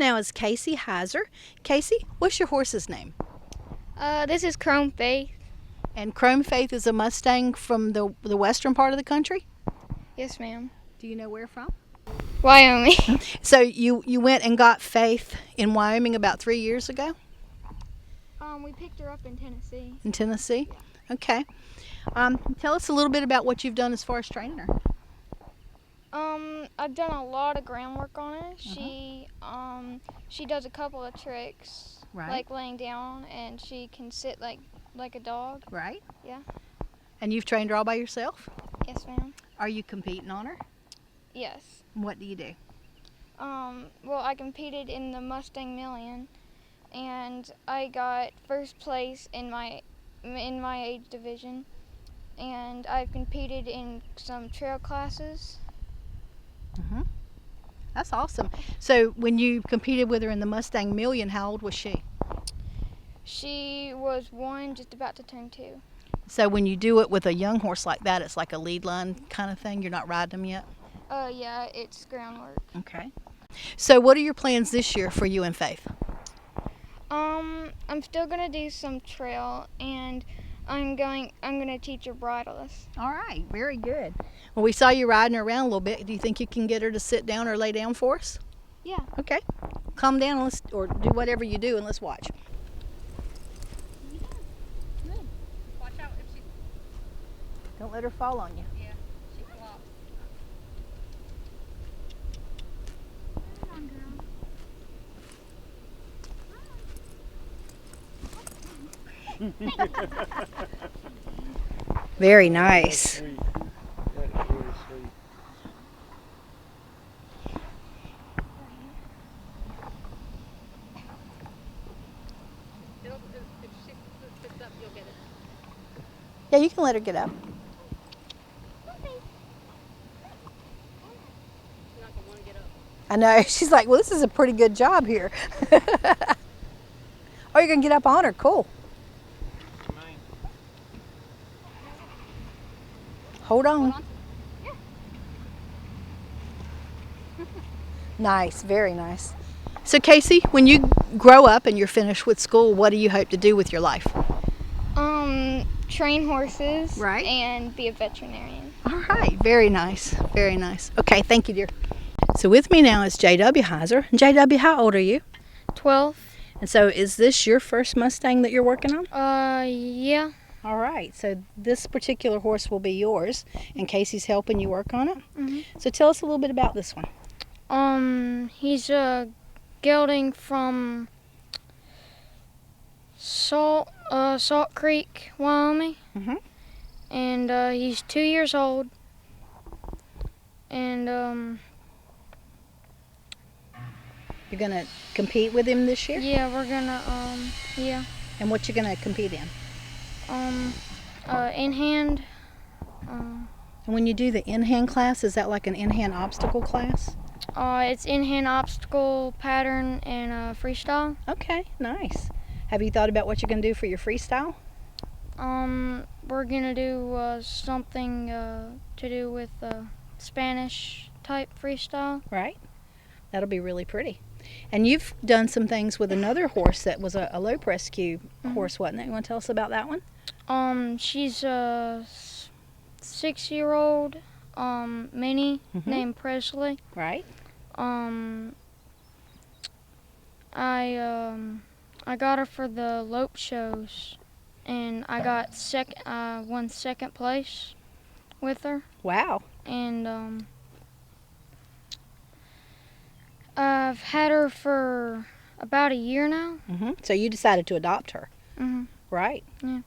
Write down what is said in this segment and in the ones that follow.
now is Casey Heiser. Casey, what's your horse's name? This is Chrome Faith. And Chrome Faith is a Mustang from the western part of the country? Yes, ma'am. Do you know where from? Wyoming. So you went and got Faith in Wyoming about 3 years ago? We picked her up in Tennessee. In Tennessee? Yeah. Okay. Tell us a little bit about what you've done as far as training her. I've done a lot of groundwork on her. She does a couple of tricks, Right. like laying down, and she can sit like a dog. Right? Yeah. And you've trained her all by yourself? Yes, ma'am. Are you competing on her? Yes. What do you do? Well, I competed in the Mustang Million, and I got first place in my age division, and I've competed in some trail classes. That's awesome. So when you competed with her in the Mustang Million, how old was she? She was 1, just about to turn 2. So when you do it with a young horse like that, it's like a lead line kind of thing? You're not riding them yet? Yeah, it's groundwork. Okay. So what are your plans this year for you and Faith? I'm still gonna do some trail, and I'm gonna teach her bridleless. All right, very good. Well, we saw you riding her around a little bit. Do you think you can get her to sit down or lay down for us? Yeah. Okay. Calm down and or do whatever you do and let's watch. Good. Watch out if she. Don't let her fall on you. Yeah, she flops. Come on, girl. Very nice. That is very sweet. If she sits up, you'll get it. Yeah, you can let her get up. She's not gonna want to get up. I know. She's like, well, this is a pretty good job here. Oh, you're going to get up on her. Cool. Hold on. Yeah. Nice. Very nice. So, Casey, when you grow up and you're finished with school, what do you hope to do with your life? Train horses. Right. And be a veterinarian. All right. Very nice. Very nice. Okay. Thank you, dear. So with me now is J.W. Heiser. J.W., how old are you? 12. And so is this your first Mustang that you're working on? Yeah. All right. So this particular horse will be yours, and Casey's helping you work on it. Mm-hmm. So tell us a little bit about this one. He's a gelding from Salt Creek, Wyoming. Mm-hmm. And he's 2 years old. And You're going to compete with him this year? yeah, we're gonna yeah. And what you going to compete in? In hand. And when you do the in-hand class, is that like an in-hand obstacle class? It's in hand obstacle pattern and freestyle. Okay, nice. Have you thought about what you're going to do for your freestyle? We're gonna do something to do with Spanish type freestyle. Right. That'll be really pretty. And you've done some things with another horse that was a Lope Rescue horse, wasn't it? You want to tell us about that one? She's a 6-year-old mini named Presley. Right. I got her for the Lope shows, and I got won second place with her. Wow. And I've had her for about a year now. So you decided to adopt her. Right. Yeah.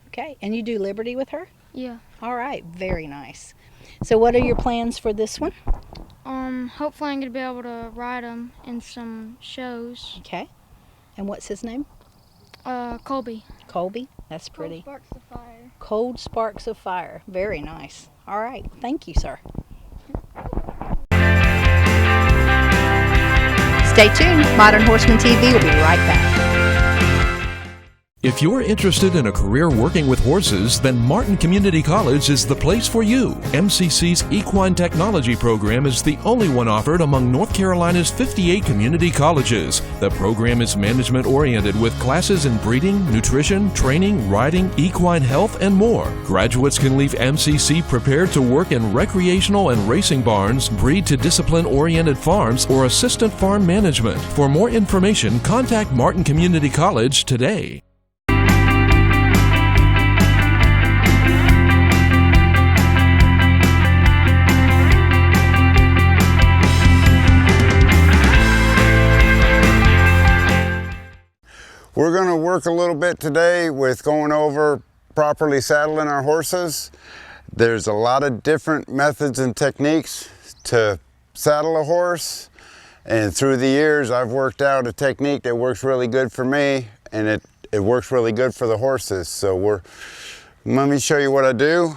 Okay. And you do Liberty with her? Yeah. All right. Very nice. So what are your plans for this one? Hopefully I'm gonna be able to ride him in some shows. Okay. And what's his name? Colby. Colby. That's pretty. Cold Sparks of Fire. Cold Sparks of Fire. Very nice. All right. Thank you, sir. Stay tuned. Modern Horseman TV will be right back. If you're interested in a career working with horses, then Martin Community College is the place for you. MCC's Equine Technology program is the only one offered among North Carolina's 58 community colleges. The program is management-oriented with classes in breeding, nutrition, training, riding, equine health, and more. Graduates can leave MCC prepared to work in recreational and racing barns, breed to discipline-oriented farms, or assistant farm management. For more information, contact Martin Community College today. We're going to work a little bit today with going over properly saddling our horses. There's a lot of different methods and techniques to saddle a horse, and through the years I've worked out a technique that works really good for me, and it works really good for the horses. So let me show you what I do.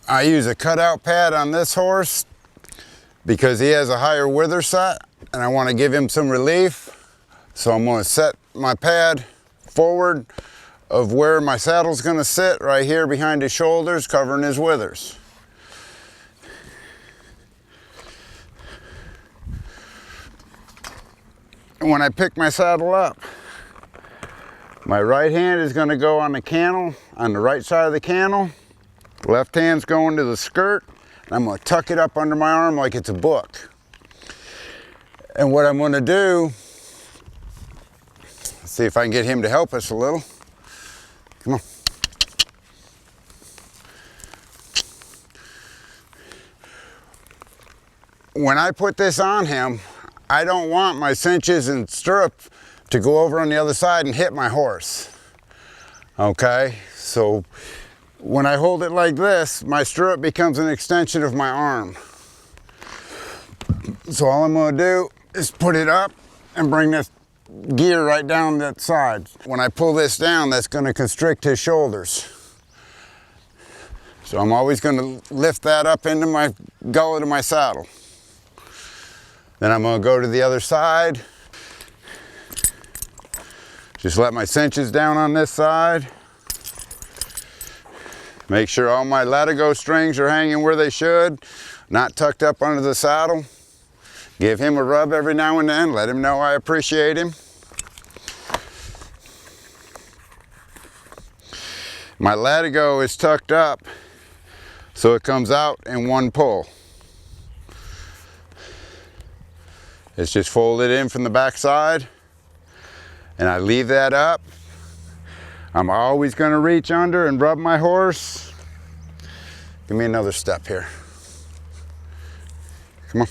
I use a cutout pad on this horse because he has a higher wither set and I want to give him some relief. So I'm going to set my pad forward of where my saddle's going to sit, right here behind his shoulders, covering his withers. And when I pick my saddle up, my right hand is going to go on the cantle, on the right side of the cantle. Left hand's going to the skirt, and I'm going to tuck it up under my arm like it's a book. And what I'm going to do, see if I can get him to help us a little. Come on. When I put this on him, I don't want my cinches and stirrup to go over on the other side and hit my horse. Okay, so when I hold it like this, my stirrup becomes an extension of my arm. So all I'm going to do is put it up and bring this gear right down that side. When I pull this down, that's going to constrict his shoulders. So I'm always going to lift that up into my gullet of my saddle. Then I'm going to go to the other side. Just let my cinches down on this side. Make sure all my latigo strings are hanging where they should, not tucked up under the saddle. Give him a rub every now and then, let him know I appreciate him. My latigo is tucked up so it comes out in one pull. It's just folded in from the back side, and I leave that up. I'm always going to reach under and rub my horse. Give me another step here. Come on.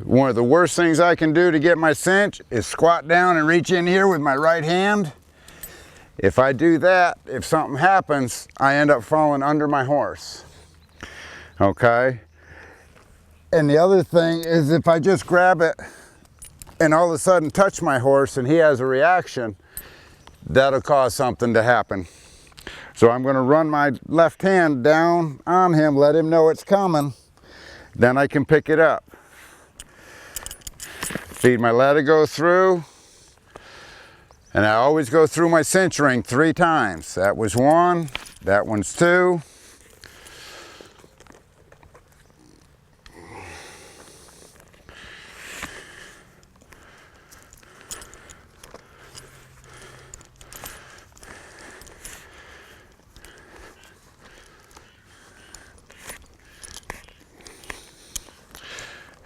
One of the worst things I can do to get my cinch is squat down and reach in here with my right hand. If I do that, if something happens, I end up falling under my horse. Okay? And the other thing is, if I just grab it and all of a sudden touch my horse and he has a reaction, that'll cause something to happen. So I'm going to run my left hand down on him, let him know it's coming, then I can pick it up. Feed my latigo through, and I always go through my cinch ring 3 times. That was 1, that one's 2.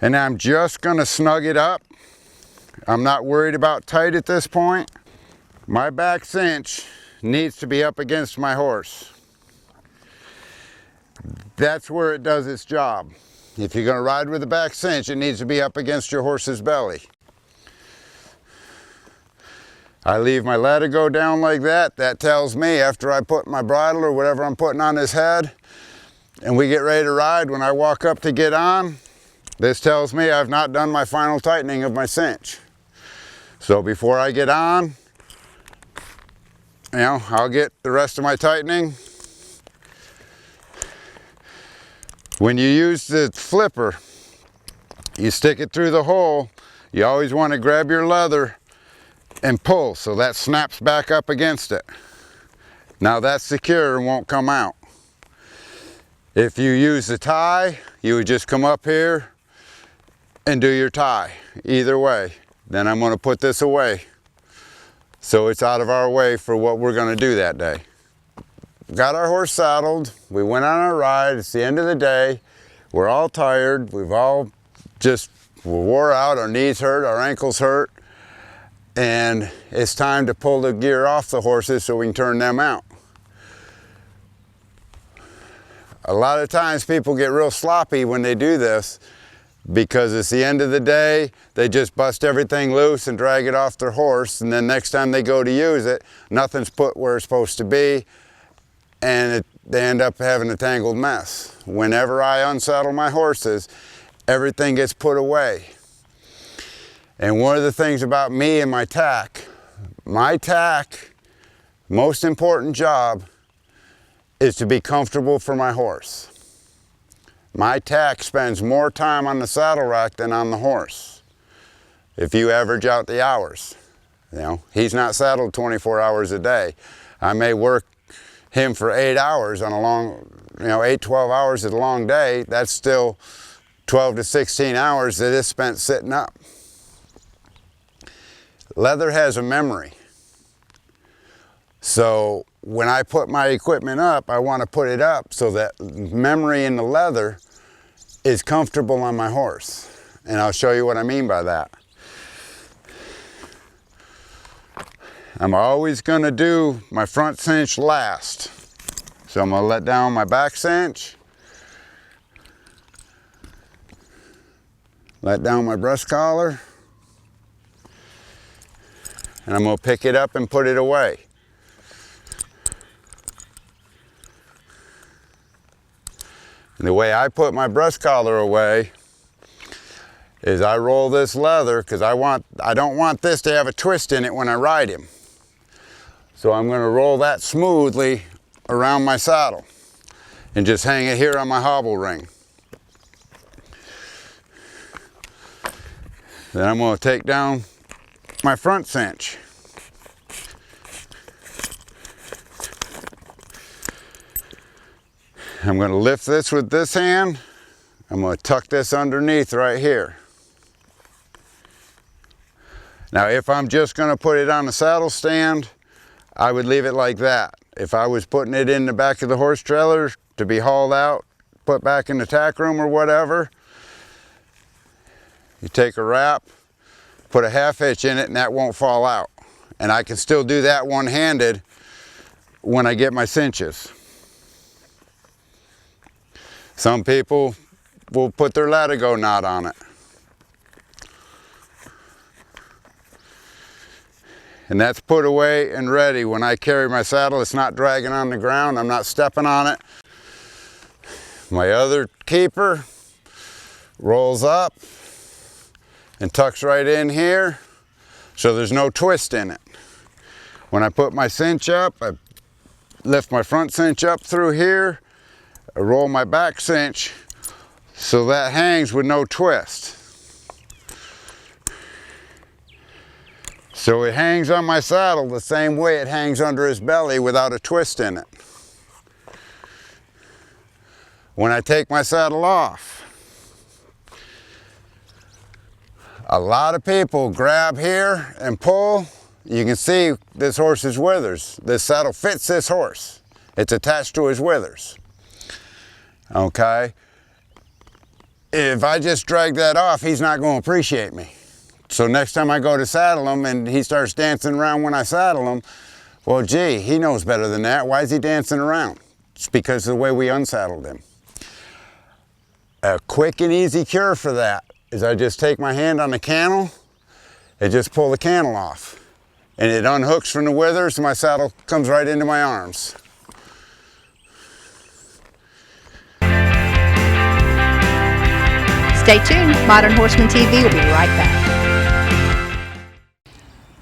And I'm just going to snug it up. I'm not worried about tight at this point. My back cinch needs to be up against my horse. That's where it does its job. If you're going to ride with a back cinch, it needs to be up against your horse's belly. I leave my latigo down like that. That tells me after I put my bridle or whatever I'm putting on his head, and we get ready to ride, when I walk up to get on, this tells me I've not done my final tightening of my cinch. So before I get on, I'll get the rest of my tightening. When you use the flipper, you stick it through the hole. You always want to grab your leather and pull so that snaps back up against it. Now that's secure and won't come out. If you use the tie, you would just come up here and do your tie. Either way. Then I'm going to put this away so it's out of our way for what we're going to do that day. Got our horse saddled, we went on our ride, it's the end of the day, we're all tired, we're wore out, our knees hurt, our ankles hurt, and it's time to pull the gear off the horses so we can turn them out. A lot of times people get real sloppy when they do this because it's the end of the day, they just bust everything loose and drag it off their horse, and then next time they go to use it, nothing's put where it's supposed to be, and they end up having a tangled mess. Whenever I unsaddle my horses, everything gets put away. And one of the things about me and my tack, most important job is to be comfortable for my horse. My tack spends more time on the saddle rack than on the horse. If you average out the hours, you know, he's not saddled 24 hours a day. I may work him for 8 hours on a long, 8-12 hours is a long day. That's still 12 to 16 hours that is spent sitting up. Leather has a memory. So when I put my equipment up, I want to put it up so that memory in the leather is comfortable on my horse. And I'll show you what I mean by that. I'm always going to do my front cinch last. So I'm going to let down my back cinch, let down my breast collar, and I'm going to pick it up and put it away. And the way I put my breast collar away is I roll this leather because I don't want this to have a twist in it when I ride him. So I'm going to roll that smoothly around my saddle and just hang it here on my hobble ring. Then I'm going to take down my front cinch. I'm going to lift this with this hand. I'm going to tuck this underneath right here. Now if I'm just going to put it on the saddle stand, I would leave it like that. If I was putting it in the back of the horse trailer to be hauled out, put back in the tack room or whatever, you take a wrap, put a 1/2 hitch in it, and that won't fall out. And I can still do that one-handed when I get my cinches. Some people will put their latigo knot on it. And that's put away and ready. When I carry my saddle, it's not dragging on the ground. I'm not stepping on it. My other keeper rolls up and tucks right in here, so there's no twist in it. When I put my cinch up, I lift my front cinch up through here, I roll my back cinch so that hangs with no twist. So it hangs on my saddle the same way it hangs under his belly without a twist in it. When I take my saddle off, a lot of people grab here and pull. You can see this horse's withers. This saddle fits this horse. It's attached to his withers. Okay? If I just drag that off, he's not going to appreciate me. So next time I go to saddle him and he starts dancing around when I saddle him, well, gee, he knows better than that. Why is he dancing around? It's because of the way we unsaddled him. A quick and easy cure for that is I just take my hand on the cantle and just pull the cantle off. And it unhooks from the withers and my saddle comes right into my arms. Stay tuned. Modern Horseman TV will be right back.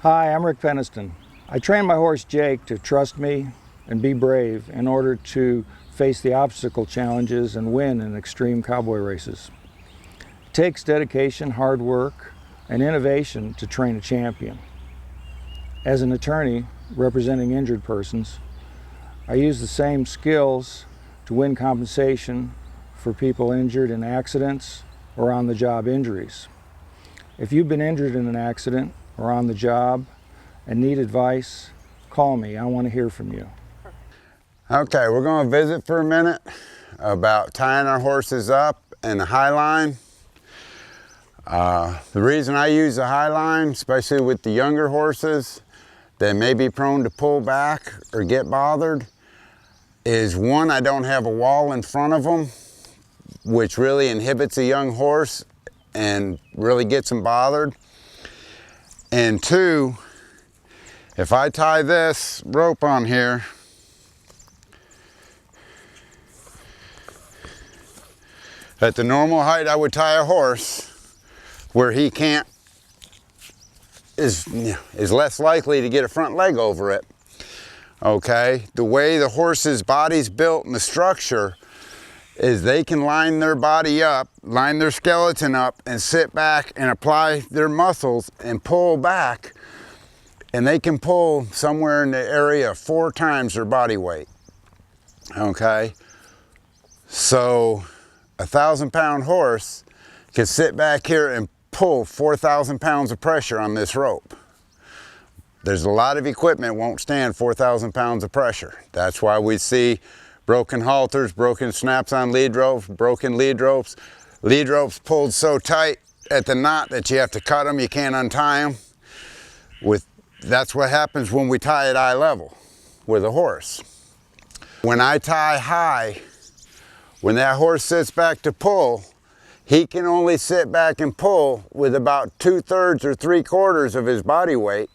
Hi, I'm Rick Peniston. I train my horse Jake to trust me and be brave in order to face the obstacle challenges, and win in extreme cowboy races. It takes dedication, hard work, and innovation to train a champion. As an attorney representing injured persons, I use the same skills to win compensation for people injured in accidents or on-the-job injuries. If you've been injured in an accident or on the job and need advice, call me. I want to hear from you. Okay, we're going to visit for a minute about tying our horses up in a high line. The reason I use a high line, especially with the younger horses that may be prone to pull back or get bothered, is one, I don't have a wall in front of them, which really inhibits a young horse and really gets them bothered. And two, if I tie this rope on here, at the normal height I would tie a horse, where he can't, is less likely to get a front leg over it. Okay, the way the horse's body's built and the structure is they can line their body up, line their skeleton up, and sit back and apply their muscles and pull back, and they can pull somewhere in the area of 4 times their body weight. Okay, so a 1,000-pound horse can sit back here and pull 4,000 pounds of pressure on this rope. There's a lot of equipment won't stand 4,000 pounds of pressure. That's why we see broken halters, broken snaps on lead ropes, broken lead ropes pulled so tight at the knot that you have to cut them, you can't untie them. That's what happens when we tie at eye level with a horse. When I tie high, when that horse sits back to pull, he can only sit back and pull with about 2/3 or 3/4 of his body weight,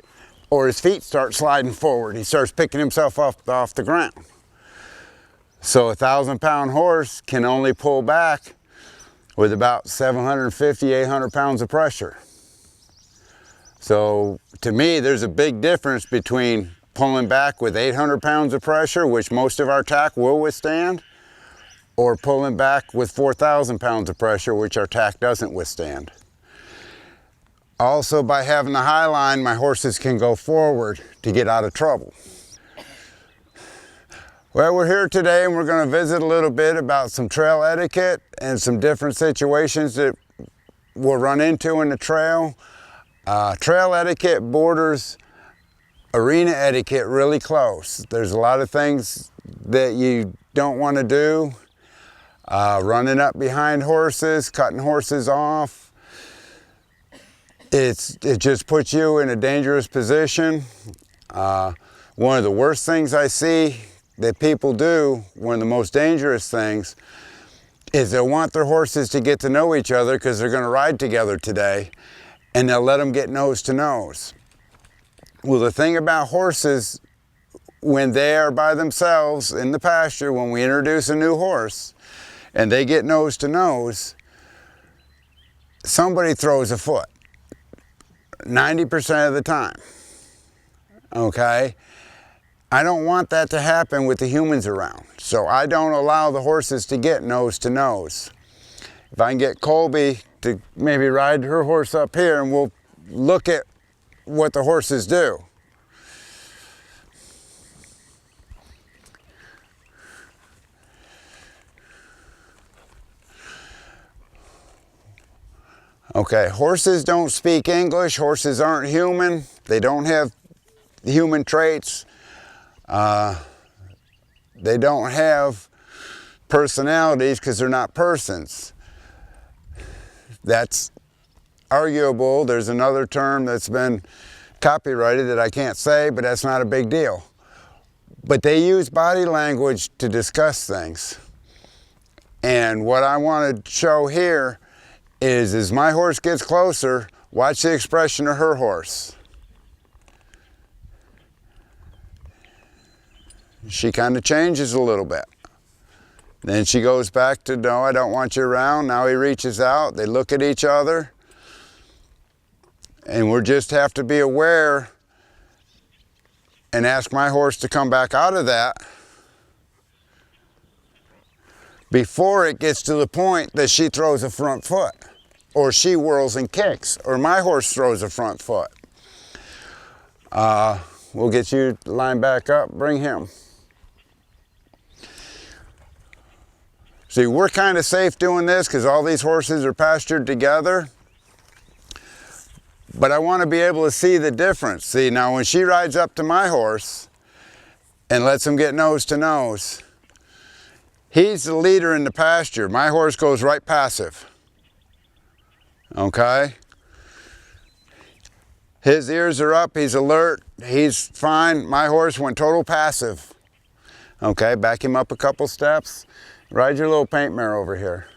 or his feet start sliding forward. He starts picking himself up off the ground. So a 1,000-pound horse can only pull back with about 750, 800 pounds of pressure. So to me, there's a big difference between pulling back with 800 pounds of pressure, which most of our tack will withstand, or pulling back with 4,000 pounds of pressure, which our tack doesn't withstand. Also, by having the high line, my horses can go forward to get out of trouble. Well, we're here today and we're going to visit a little bit about some trail etiquette and some different situations that we'll run into in the trail. Trail etiquette borders arena etiquette really close. There's a lot of things that you don't want to do. Running up behind horses, cutting horses off. It just puts you in a dangerous position. One of the worst things I see that people do, one of the most dangerous things, is they'll want their horses to get to know each other because they're going to ride together today, and they'll let them get nose to nose. Well, the thing about horses, when they are by themselves in the pasture, when we introduce a new horse and they get nose to nose, somebody throws a foot 90% of the time. Okay? I don't want that to happen with the humans around, so I don't allow the horses to get nose to nose. If I can get Colby to maybe ride her horse up here and we'll look at what the horses do. Okay, horses don't speak English, horses aren't human, they don't have human traits. They don't have personalities because they're not persons. That's arguable. There's another term that's been copyrighted that I can't say, but that's not a big deal. But they use body language to discuss things. And what I want to show here is as my horse gets closer, watch the expression of her horse. She kind of changes a little bit. Then she goes back to, no, I don't want you around. Now he reaches out, they look at each other. And we just have to be aware and ask my horse to come back out of that before it gets to the point that she throws a front foot, or she whirls and kicks, or my horse throws a front foot. We'll get you lined back up, bring him. See, we're kind of safe doing this because all these horses are pastured together. But I want to be able to see the difference. See, now when she rides up to my horse and lets him get nose to nose, he's the leader in the pasture. My horse goes right passive. Okay? His ears are up, he's alert, he's fine. My horse went total passive. Okay, back him up a couple steps. Ride your little paint mare over here.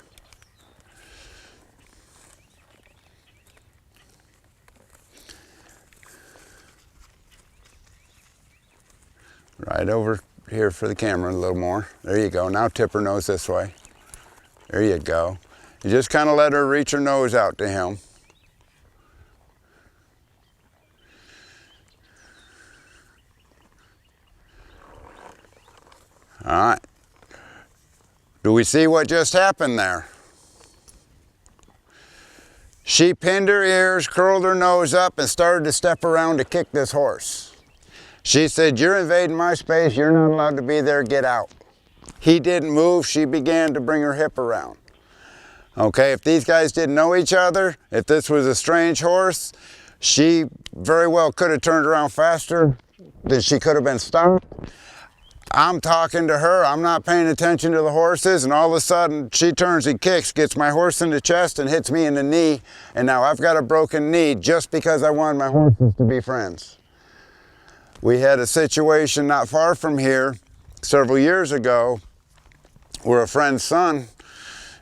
Right over here for the camera a little more. There you go. Now tip her nose this way. There you go. You just kind of let her reach her nose out to him. All right. Do we see what just happened there? She pinned her ears, curled her nose up, and started to step around to kick this horse. She said, "You're invading my space, you're not allowed to be there, get out." He didn't move, she began to bring her hip around. Okay, if these guys didn't know each other, if this was a strange horse, she very well could have turned around faster than she could have been stopped. I'm talking to her, I'm not paying attention to the horses, and all of a sudden she turns and kicks, gets my horse in the chest and hits me in the knee, and now I've got a broken knee just because I wanted my horses to be friends. We had a situation not far from here several years ago where a friend's son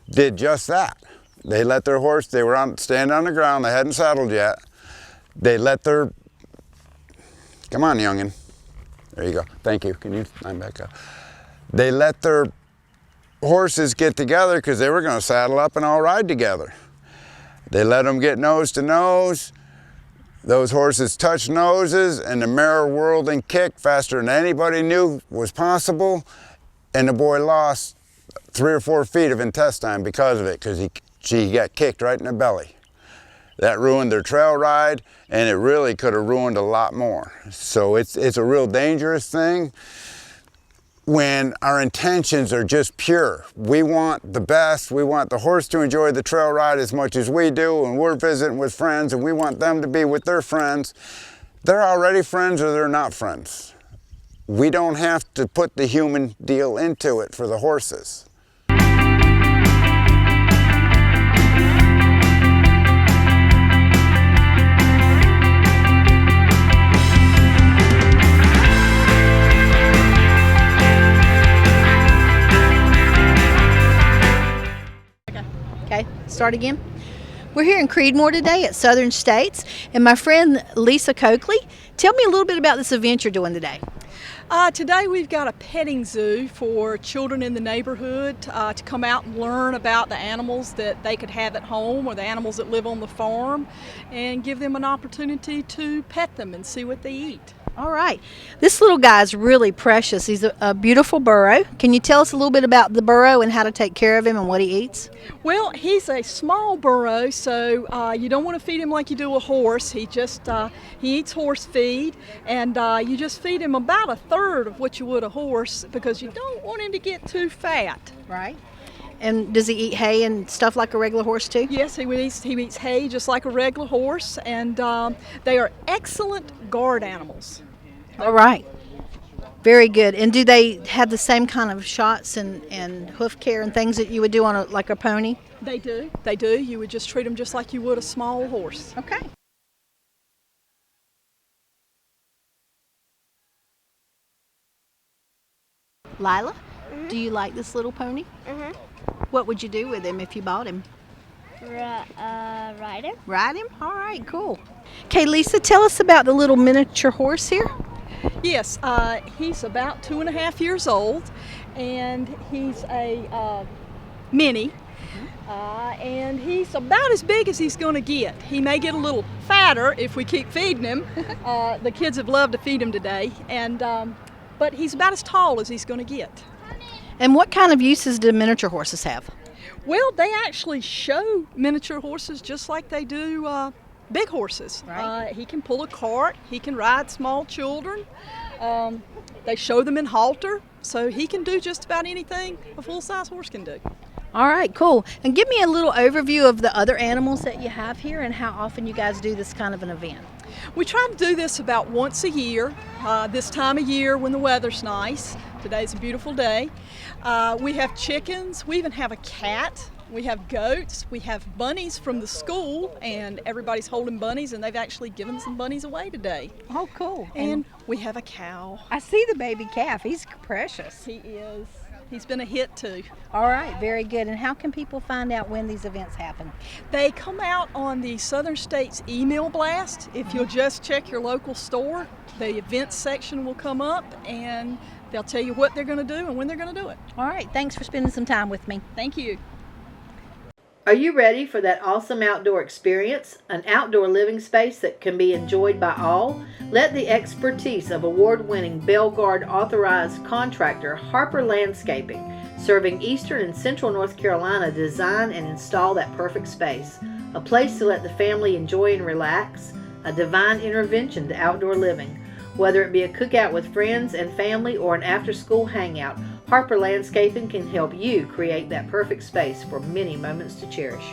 did just that. They let their horse, they were standing on the ground, they hadn't saddled yet. They let their, come on youngin', there you go, thank you, can you line back up? They let their horses get together because they were gonna saddle up and all ride together. They let them get nose to nose. Those horses touched noses and the mare whirled and kicked faster than anybody knew was possible, and the boy lost 3 or 4 feet of intestine because of it, because she got kicked right in the belly. That ruined their trail ride, and it really could have ruined a lot more. So it's a real dangerous thing when our intentions are just pure. We want the best, we want the horse to enjoy the trail ride as much as we do, and we're visiting with friends and we want them to be with their friends. They're already friends or they're not friends. We don't have to put the human deal into it for the horses. Okay, start again. We're here in Creedmoor today at Southern States, and my friend Lisa Colcolugh, tell me a little bit about this event you're doing today. Today we've got a petting zoo for children in the neighborhood to come out and learn about the animals that they could have at home or the animals that live on the farm, and give them an opportunity to pet them and see what they eat. All right. This little guy's really precious. He's a beautiful burro. Can you tell us a little bit about the burro and how to take care of him and what he eats? Well, he's a small burro, so you don't want to feed him like you do a horse. He eats horse feed, and you just feed him about 1/3 of what you would a horse because you don't want him to get too fat. Right. And does he eat hay and stuff like a regular horse too? Yes, he eats hay just like a regular horse, and they are excellent guard animals. All right. Very good. And do they have the same kind of shots and hoof care and things that you would do on like a pony? They do. They do. You would just treat them just like you would a small horse. Okay. Lila, do you like this little pony? Mm-hmm. What would you do with him if you bought him? Ride him. Ride him? All right, cool. Okay, Lisa, tell us about the little miniature horse here. Yes, he's about 2.5 years old, and he's a mini, and he's about as big as he's going to get. He may get a little fatter if we keep feeding him. The kids have loved to feed him today, and but he's about as tall as he's going to get. And what kind of uses do miniature horses have? Well, they actually show miniature horses just like they do big horses. Right. He can pull a cart. He can ride small children. They show them in halter, so he can do just about anything a full-size horse can do. All right, cool. And give me a little overview of the other animals that you have here and how often you guys do this kind of an event. We try to do this about once a year, this time of year when the weather's nice. Today's a beautiful day. We have chickens. We even have a cat. We have goats. We have bunnies from the school, and everybody's holding bunnies, and they've actually given some bunnies away today. Oh, cool. And we have a cow. I see the baby calf. He's precious. He is. He's been a hit too. All right, very good. And how can people find out when these events happen? They come out on the Southern States email blast. If you'll just check your local store, the events section will come up and they'll tell you what they're going to do and when they're going to do it. All right, thanks for spending some time with me. Thank you. Are you ready for that awesome outdoor experience? An outdoor living space that can be enjoyed by all? Let the expertise of award-winning Belgard authorized contractor Harper Landscaping, serving eastern and central North Carolina, design and install that perfect space. A place to let the family enjoy and relax, a divine intervention to outdoor living. Whether it be a cookout with friends and family or an after-school hangout, Harper Landscaping can help you create that perfect space for many moments to cherish.